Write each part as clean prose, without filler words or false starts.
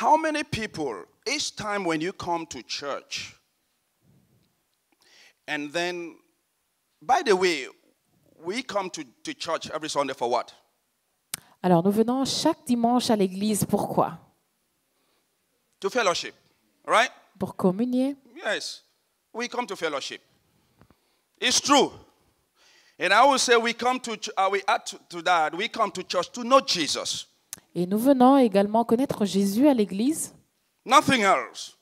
How many people, each time when you come to church, and then, by the way, we come to church every Sunday for what? Alors, nous venons chaque dimanche à l'église. Pourquoi? To fellowship, right? Pour communier. Yes, we come to fellowship. It's true. And I will say we come to, we add to that, we come to church to know Jesus. Et nous venons également connaître Jésus à l'église. Nothing else.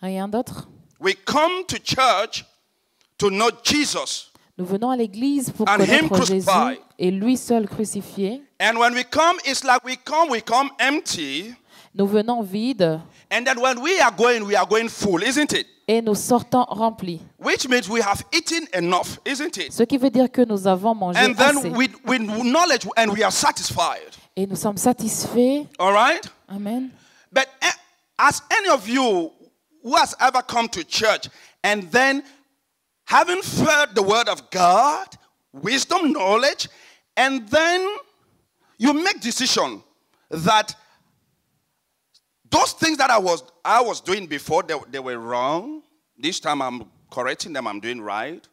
Rien d'autre. We come to church to know Jesus. Nous venons à l'église pour And him connaître Jésus crucified. et lui seul crucifié. And when we come, it's like we come empty. Nous venons vides And then when we are going full, isn't it? et nous sortons remplis. Which means we have eaten enough, isn't it? Ce qui veut dire que nous avons mangé And assez. then with knowledge, and we are satisfied. Et nous sommes satisfaits. All right? Amen. But as any of you who has ever come to church and then having heard the word of God, wisdom, knowledge, and then you make decision that those things that I was doing before, they were wrong. This time I'm correcting them, I'm doing right.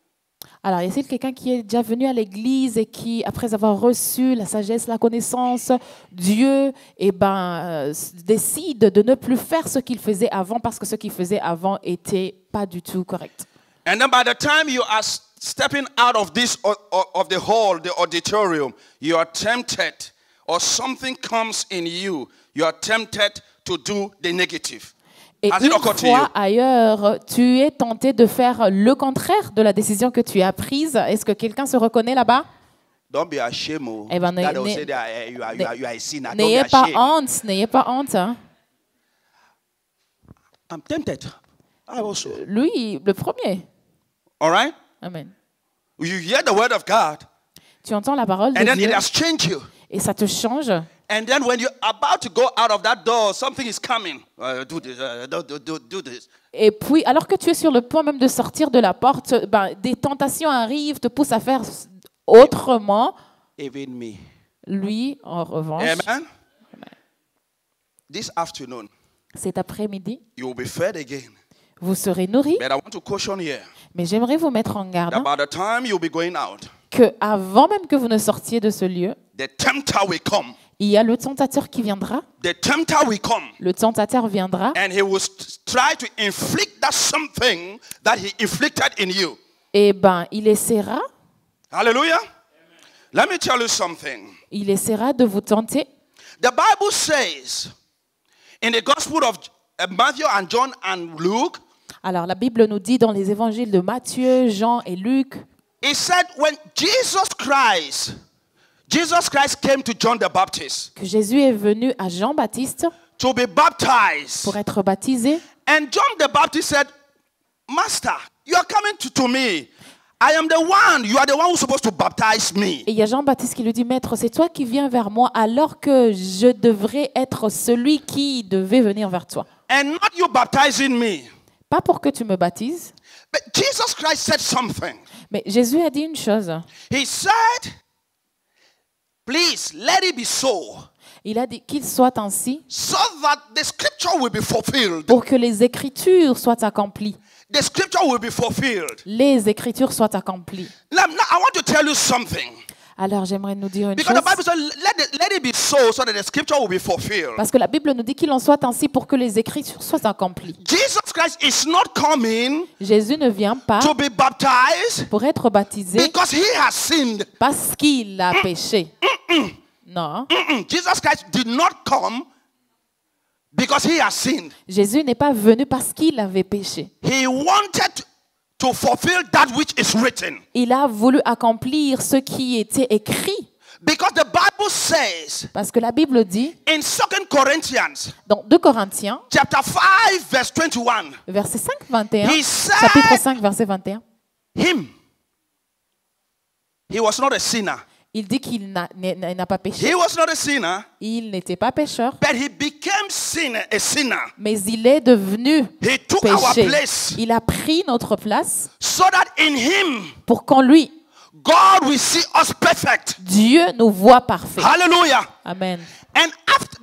Alors, y a-t-il quelqu'un qui est déjà venu à l'église et qui, après avoir reçu la sagesse, la connaissance, Dieu, décide de ne plus faire ce qu'il faisait avant parce que ce qu'il faisait avant était pas du tout correct. And then by the time you are stepping out of this of the hall, the auditorium, you are tempted, or something comes in you, you are tempted to do the negative. Et Has it une occurred to you? fois ailleurs, tu es tenté de faire le contraire de la décision que tu as prise. Est-ce que quelqu'un se reconnaît là-bas? Don't be ashamed. Oh. Eh ben, That will say that you are a sinner. Don't be N'ayez pas ashamed. honte, n'ayez pas honte. Hein. I'm tempted. I also. Lui, le premier. All right? Amen. You hear the word of God, Tu entends la parole de and then Dieu it has changed you. et ça te change. And then when you're about to go out of that door, something is coming. Do this. Do this. Et puis, alors que tu es sur le point même de sortir de la porte, des tentations arrivent, te poussent à faire autrement. Even me. Lui, en revanche, Amen. This afternoon, cet après-midi, you will be fed again. vous serez nourris. But I want to caution here Mais j'aimerais vous mettre en garde that by the time you'll be going out, que avant même que vous ne sortiez de ce lieu, the tempter will come. il y a le tentateur qui viendra. The tempter will come. Le tentateur viendra And he will try to inflict that something that he inflicted in you. et il essaiera, Hallelujah. Let me tell you something. il essaiera de vous tenter. The Bible says in the Gospel of Matthew and John and Luke, Alors la Bible nous dit dans les évangiles de Matthieu, Jean et Luc, it said when Jesus Christ came to John the Baptist que Jésus est venu à Jean-Baptiste to be baptized. pour être baptisé. And John the Baptist said, Master, you are coming to me. I am the one. You are the one who's supposed to baptize me. Et il y a Jean-Baptiste qui lui dit, Maître, c'est toi qui viens vers moi alors que je devrais être celui qui devait venir vers toi. And not you baptizing me. Pas pour que tu me baptises, But Jesus Christ said something. mais Jésus a dit une chose. He said, please let it be so, Il a dit qu'il soit ainsi so that the scripture will be fulfilled. pour que les Écritures soient accomplies. The scripture will be fulfilled. Les Écritures soient accomplies. Now, I want to tell you something. Alors j'aimerais nous dire une Because chose. the Bible says, let it be so that the scripture will be fulfilled. Parce que la Bible nous dit qu'il en soit ainsi pour que les Écritures soient accomplies. Jesus Christ is not coming Jésus ne vient pas to be baptized pour être baptisé because he has sinned. parce qu'il a péché. Non. Jesus Christ did not come because he has sinned. Jésus n'est pas venu parce qu'il avait péché. He wanted to fulfill that which is written. Il a voulu accomplir ce qui était écrit. Because the Bible says Parce que la Bible dit, in 2 Corinthians dans 2 Corinthiens, chapter 5 verse 21, verset 5, 21, He said- chapitre 5, verset 21, he was not a sinner. il dit qu'il n'a pas péché. He was not a sinner, Il n'était pas pécheur, but he became a sinner. mais il est devenu He took our péché. place Il a pris notre place so that in him pour qu'en lui, God will see us perfect. Dieu nous voit parfaits. Hallelujah. Amen. And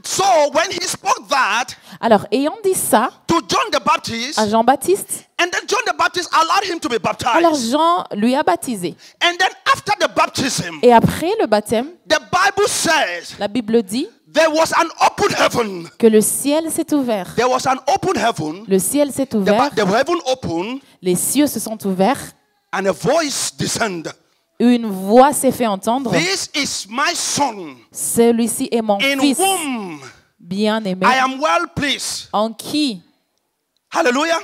so when he spoke that Alors, ayant dit ça to John the Baptist, à Jean-Baptiste, and then John the Baptist allowed him to be alors baptized. Jean lui a baptisé. And then after the baptism, Et après le baptême, the Bible says la Bible dit there was an open heaven. que le ciel s'est ouvert. There was an open heaven. Le ciel s'est ouvert, The heaven opened, les cieux se sont ouverts, and a voice descended. une voix s'est fait entendre. This is my son, Celui-ci est mon in fils whom bien-aimé, I am well pleased. en qui. Hallelujah.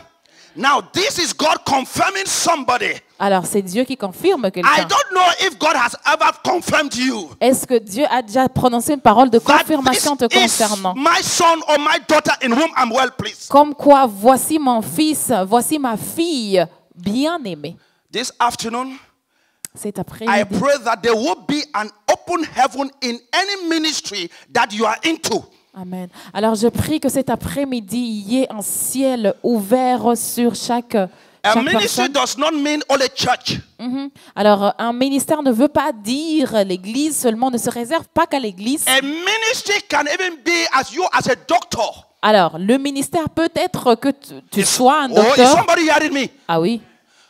Now, this is God confirming somebody. Alors, c'est Dieu qui confirme I quelqu'un. don't know if God has ever confirmed you. Est-ce que Dieu a déjà prononcé une parole de That confirmation te this is concernant? my son or my daughter in whom I'm well pleased. Comme quoi, voici mon fils, voici ma fille bien-aimée. This afternoon, Cet I après-midi, pray that there will be an open heaven in any ministry that you are into. amen. Alors, je prie que cet après-midi, il y ait un ciel ouvert sur chaque A ministry personne. does not mean only church. Alors, un ministère ne veut pas dire l'église seulement, ne se réserve pas qu'à l'église. A ministry can even be as you as a doctor. Alors, le ministère peut être que tu sois un Oh, is docteur. somebody hearing me? Ah oui.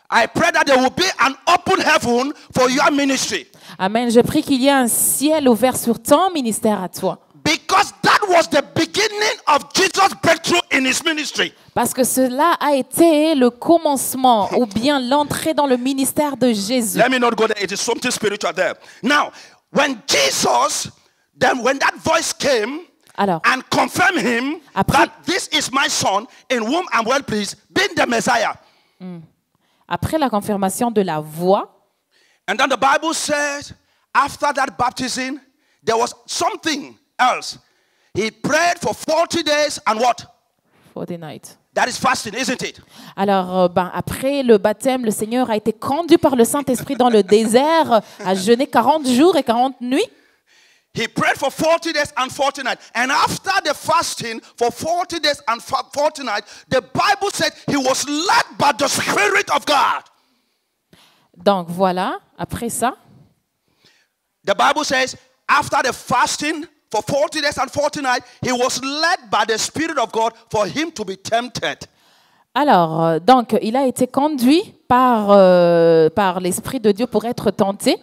I pray that there will be an open heaven for your ministry. Amen. Je prie qu'il y ait un ciel ouvert sur ton ministère à toi. Because that was the beginning of Jesus' breakthrough in his ministry. Parce que cela a été le commencement ou bien l'entrée dans le ministère de Jésus. Let me not go there. It is something spiritual there. Now, when Jesus, then when that voice came Alors, and confirmed him Après- that this is my son in whom I'm well pleased, being the Messiah. après la confirmation de la voix, And then the Bible says, after that baptism, there was something else. He prayed for 40 days and what? for the night. That is fasting, isn't it? Alors, après le baptême, le Seigneur a été conduit par le Saint-Esprit dans le désert à jeûner 40 jours et 40 nuits. He prayed for 40 days and 40 nights. And after the fasting for 40 days and 40 nights, the Bible said he was led by the Spirit of God. Donc voilà, après ça, The Bible says after the fasting for 40 days and 40 nights, he was led by the Spirit of God for him to be tempted. alors, donc, il a été conduit par l'Esprit de Dieu pour être tenté.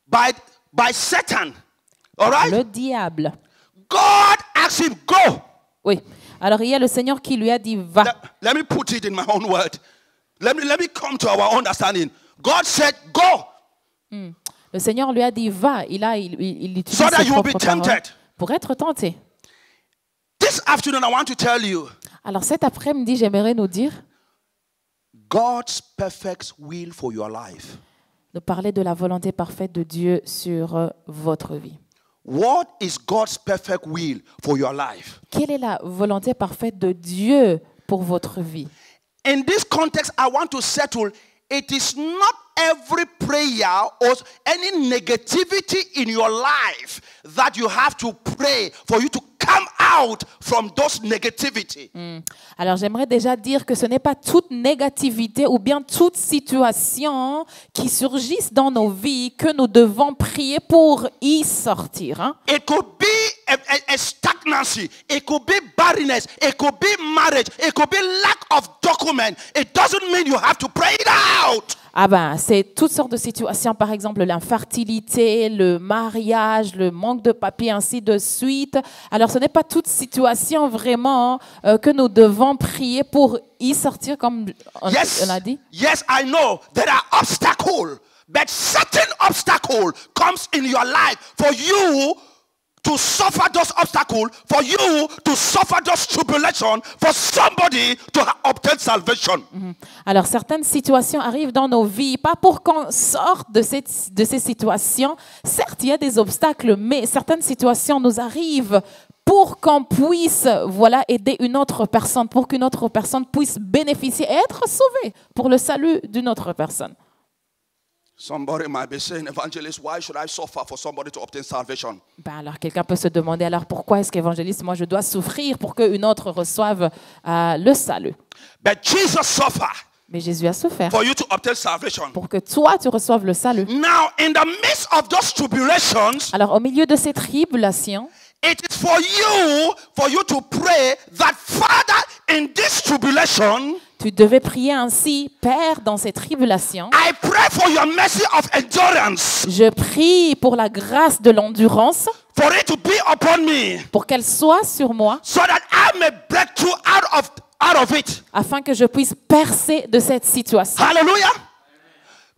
By Satan. All right? Le diable. God asked him, go. Oui. Alors, il y a le Seigneur qui lui a dit, va. Let me put it in my own word. Let me come to our understanding. God said, go. Le Seigneur lui a dit, va. Il utilise So that ses you will be propres paroles tempted. pour être tenté. This afternoon, I want to tell you, Alors, cet après-midi, j'aimerais nous dire, God's perfect will for your life. de parler de la volonté parfaite de Dieu sur votre vie. What is God's perfect will for your life? Quelle est la volonté parfaite de Dieu pour votre vie? In this context, I want to settle, it is not every prayer or any negativity in your life that you have to pray for you to come out from those negativity. Alors j'aimerais déjà dire que ce n'est pas toute négativité ou bien toute situation qui surgissent dans nos vies que nous devons prier pour y sortir. Hein? It could be a stagnancy. It could be barrenness. It could be marriage. It could be lack of document. It doesn't mean you have to pray it out. Ah ben, c'est toutes sortes de situations, par exemple l'infertilité, le mariage, le manque de papier, ainsi de suite. Alors ce n'est pas toute situation vraiment que nous devons prier pour y sortir, comme on a dit. Yes, I know there are obstacles, but certain obstacle comes in your life for you to suffer those obstacles, for you to suffer those tribulations, for somebody to obtain salvation. Alors, certaines situations arrivent dans nos vies, pas pour qu'on sorte de ces situations. Certes, il y a des obstacles, mais certaines situations nous arrivent pour qu'on puisse aider une autre personne, pour qu'une autre personne puisse bénéficier et être sauvée pour le salut d'une autre personne. Somebody might be saying, evangelist, why should I suffer for somebody to obtain salvation? Ben alors, quelqu'un peut se demander, alors pourquoi est-ce qu'évangéliste, moi je dois souffrir pour qu'une autre reçoive le salut? But Jesus suffered Mais Jésus a souffert for you to obtain salvation. pour que toi, tu reçoives le salut. Now, in the midst of those tribulations, Alors, au milieu de ces tribulations, It is for you to pray that, Father, in this tribulation, Tu devais prier ainsi, Père, dans ces tribulations. I pray for your mercy of endurance, Je prie pour la grâce de l'endurance, for it to be upon me, pour qu'elle soit sur moi, so that I may break through out of it. afin que je puisse percer de cette situation. Hallelujah.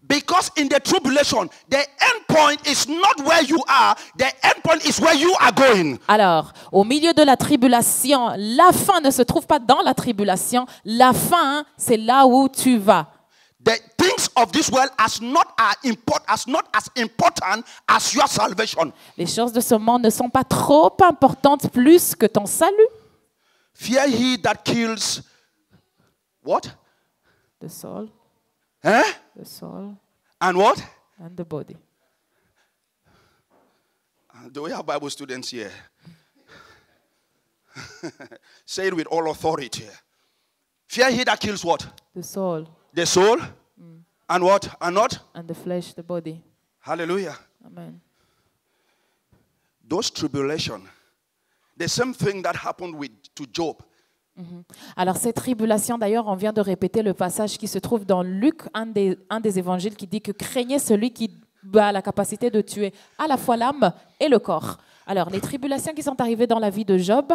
Because in the tribulation, the end point is not where you are, the end point is where you are going. Alors, au milieu de la tribulation, la fin ne se trouve pas dans la tribulation. La fin, c'est là où tu vas. The things of this world as not as important as your salvation. Les choses de ce monde ne sont pas trop importantes plus que ton salut. Fear he that kills what? The soul, Eh? the soul And what? and the body. Do we have Bible students here? Say it with all authority. Fear he that kills what? The soul The soul. And what? And not? and the flesh, the body. Hallelujah. Amen. Those tribulation. The same thing that happened to Job. Alors, ces tribulations, d'ailleurs, on vient de répéter le passage qui se trouve dans Luc, un des évangiles, qui dit que craignez celui qui a la capacité de tuer à la fois l'âme et le corps. Alors, les tribulations qui sont arrivées dans la vie de Job,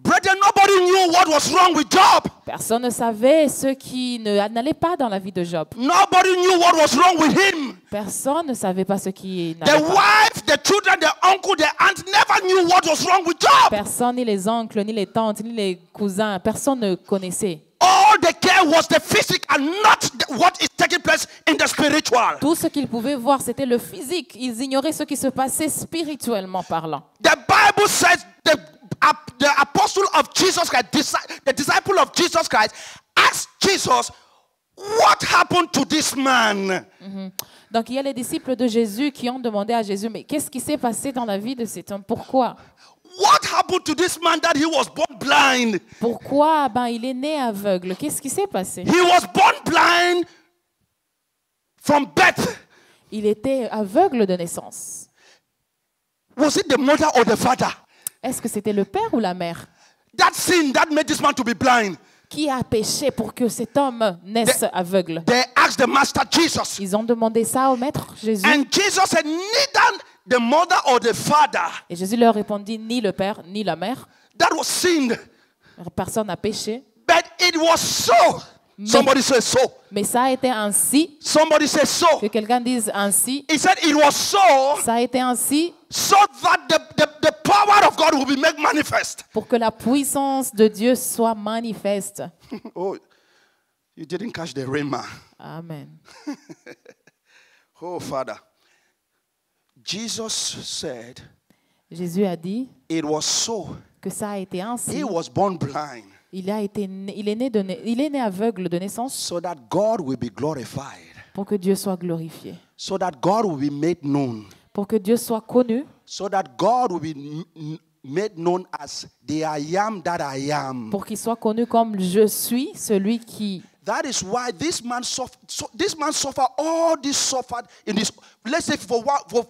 Brethren, nobody knew what was wrong with Job. personne ne savait ce qui n'allait pas dans la vie de Job. Nobody knew what was wrong with him. Personne ne savait pas ce qui The n'allait pas. wife, the children, the uncle, the aunt never knew what was wrong with Job. Personne, ni les oncles, ni les tantes, ni les cousins, personne ne connaissait. All they care was the physical, not what is taking place in the spiritual. Tout ce qu'ils pouvaient voir, c'était le physique. Ils ignoraient ce qui se passait spirituellement parlant. The Bible says the apostle of Jesus Christ, the disciple of Jesus Christ, asked Jesus, what happened to this man? Donc, il y a les disciples de Jésus qui ont demandé à Jésus, mais qu'est-ce qui s'est passé dans la vie de cet homme? Pourquoi? What happened to this man that he was born blind? Pourquoi? Il est né aveugle. Qu'est-ce qui s'est passé? He was born blind from birth. Il était aveugle de naissance. Was it the mother or the father? Est-ce que c'était le père ou la mère? That sin that made this man to be blind. Qui a péché pour que cet homme naisse aveugle? They asked the master Jesus. Ils ont demandé ça au maître Jésus. And Jesus said, neither the mother or the father Et Jésus leur répondit, ni le père, ni la mère. that was sinned, Personne n'a péché. but it was so. Mais- Somebody say so. Mais ça a été ainsi. Somebody say so. Que quelqu'un dise ainsi. He said it was so Ça a été ainsi that the power of God will be made manifest. pour que la puissance de Dieu soit manifeste. Oh, you didn't catch the rhema. Amen. Oh, Father. Jesus said Jésus a dit it was so. que ça a été ainsi. He was born blind Il est né aveugle de naissance so that God will be glorified, pour que Dieu soit glorifié, so that God will be made known, pour que Dieu soit connu, so that God will be made known as the I am that I am. pour qu'il soit connu comme je suis, celui qui. That is why this man suffered all this suffered in this, let's say for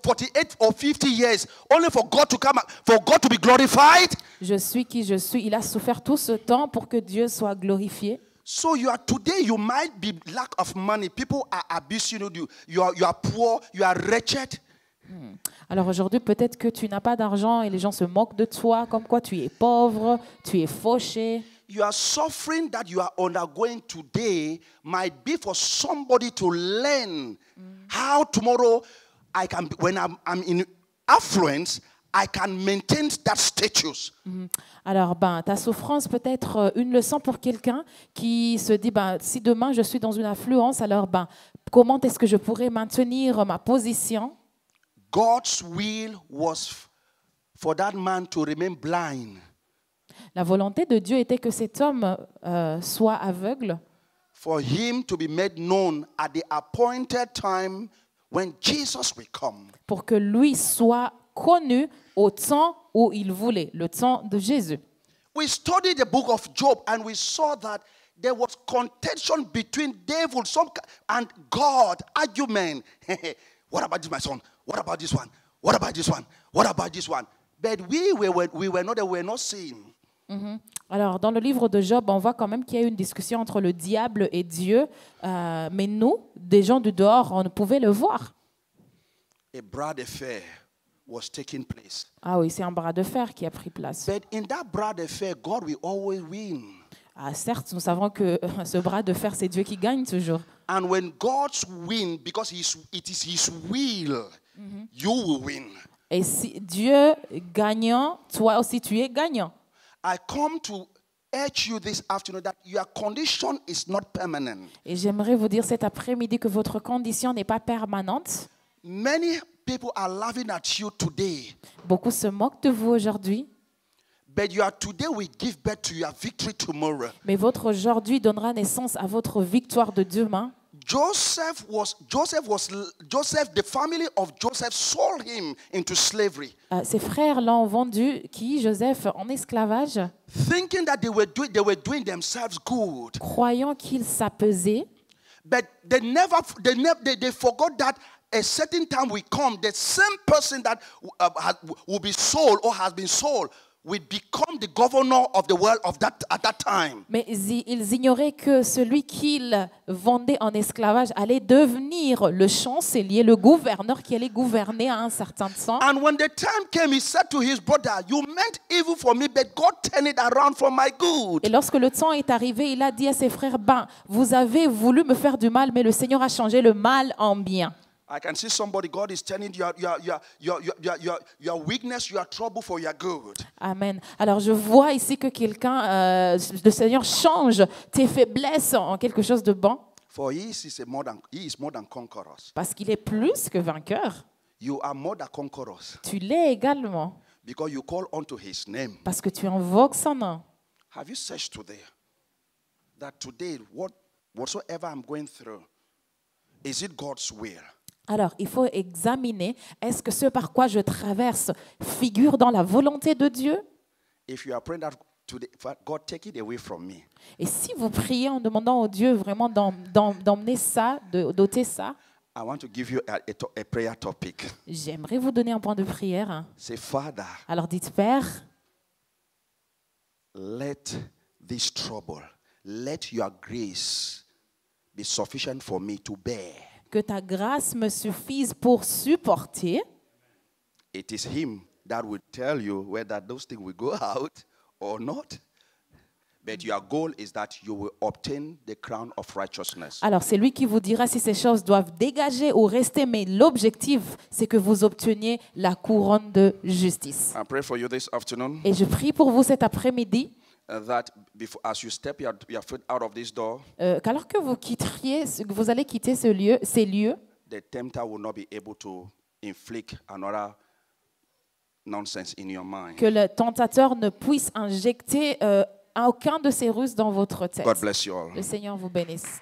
48 or 50 years, only for God to come, for God to be glorified. Je suis qui je suis. Il a souffert tout ce temps pour que Dieu soit glorifié. So today you might be lack of money. People are abusing you. You are poor. You are wretched. Alors aujourd'hui, peut-être que tu n'as pas d'argent et les gens se moquent de toi, comme quoi tu es pauvre, tu es fauché. Your suffering that you are undergoing today might be for somebody to learn how tomorrow when I'm in affluence, I can maintain that status. Alors, ta souffrance peut être une leçon pour quelqu'un qui se dit, si demain je suis dans une affluence, alors comment est-ce que je pourrais maintenir ma position? God's will was for that man to remain blind. La volonté de Dieu était que cet homme soit aveugle, For him to be made known at the appointed time when Jesus will come. pour que lui soit connu au temps où il voulait, le temps de Jésus. We studied the book of Job and we saw that there was contention between devil and God, argument. What about this, my son? What about this one? What about this one? What about this one? but we were not seeing. Alors, dans le livre de Job, on voit quand même qu'il y a eu une discussion entre le diable et Dieu, mais nous, des gens du dehors, on ne pouvait le voir. A bras de fer was taking place. Ah oui, c'est un bras de fer qui a pris place. But in that bras de fer, God will always win. Ah, certes, nous savons que ce bras de fer, c'est Dieu qui gagne toujours. And when God's win, because it is His will, you will win. Et si Dieu gagnant, toi aussi tu es gagnant. I come to urge you this afternoon that your condition is not permanent. Et j'aimerais vous dire cet après-midi que votre condition n'est pas permanente. Many people are laughing at you today, Beaucoup se moquent de vous aujourd'hui, but your today will give birth to your victory tomorrow. mais votre aujourd'hui donnera naissance à votre victoire de demain. Joseph, the family of Joseph sold him into slavery, Ses frères l'ont vendu, Joseph, en esclavage, thinking that they were doing themselves good. croyant qu'il s'apaisait. But they forgot that a certain time will come, the same person that will be sold or has been sold will become the governor of the world at that time. Mais ils ignoraient que celui qu'ils vendaient en esclavage allait devenir le chancelier, le gouverneur qui allait gouverner à un certain temps. And when the time came, he said to his brother, "You meant evil for me, but God turned it around for my good." Et lorsque le temps est arrivé, il a dit à ses frères, vous avez voulu me faire du mal, mais le Seigneur a changé le mal en bien. I can see somebody, God is turning your weakness, your trouble for your good. Amen. Alors je vois ici que quelqu'un, le Seigneur change tes faiblesses en quelque chose de bon. For he is more than conquerors. Parce qu'il est plus que vainqueur. You are more than conquerors. Tu l'es également. Because you call unto his name. Parce que tu invoques son nom. Have you searched today that today whatsoever I'm going through, is it God's will? Alors, il faut examiner, est-ce que ce par quoi je traverse figure dans la volonté de Dieu? If you are praying that today, God take it away from me. Et si vous priez en demandant au Dieu vraiment d'emmener ça, d'ôter ça, I want to give you a prayer topic. j'aimerais vous donner un point de prière. Say, Father, Alors dites, Père, let this trouble, let your grace be sufficient for me to bear. que ta grâce me suffise pour supporter. It is him that will tell you whether those things will go out or not. But your goal is that you will obtain the crown of righteousness. Alors c'est lui qui vous dira si ces choses doivent dégager ou rester, mais l'objectif, c'est que vous obteniez la couronne de justice. I pray for you this afternoon Et je prie pour vous cet après-midi, that as you step your foot out of this door, qu'alors que vous allez quitter ces lieux, the tempter will not be able to inflict another nonsense in your mind. que le tentateur ne puisse injecter aucun de ses ruses dans votre tête. God bless you all. Le Seigneur vous bénisse.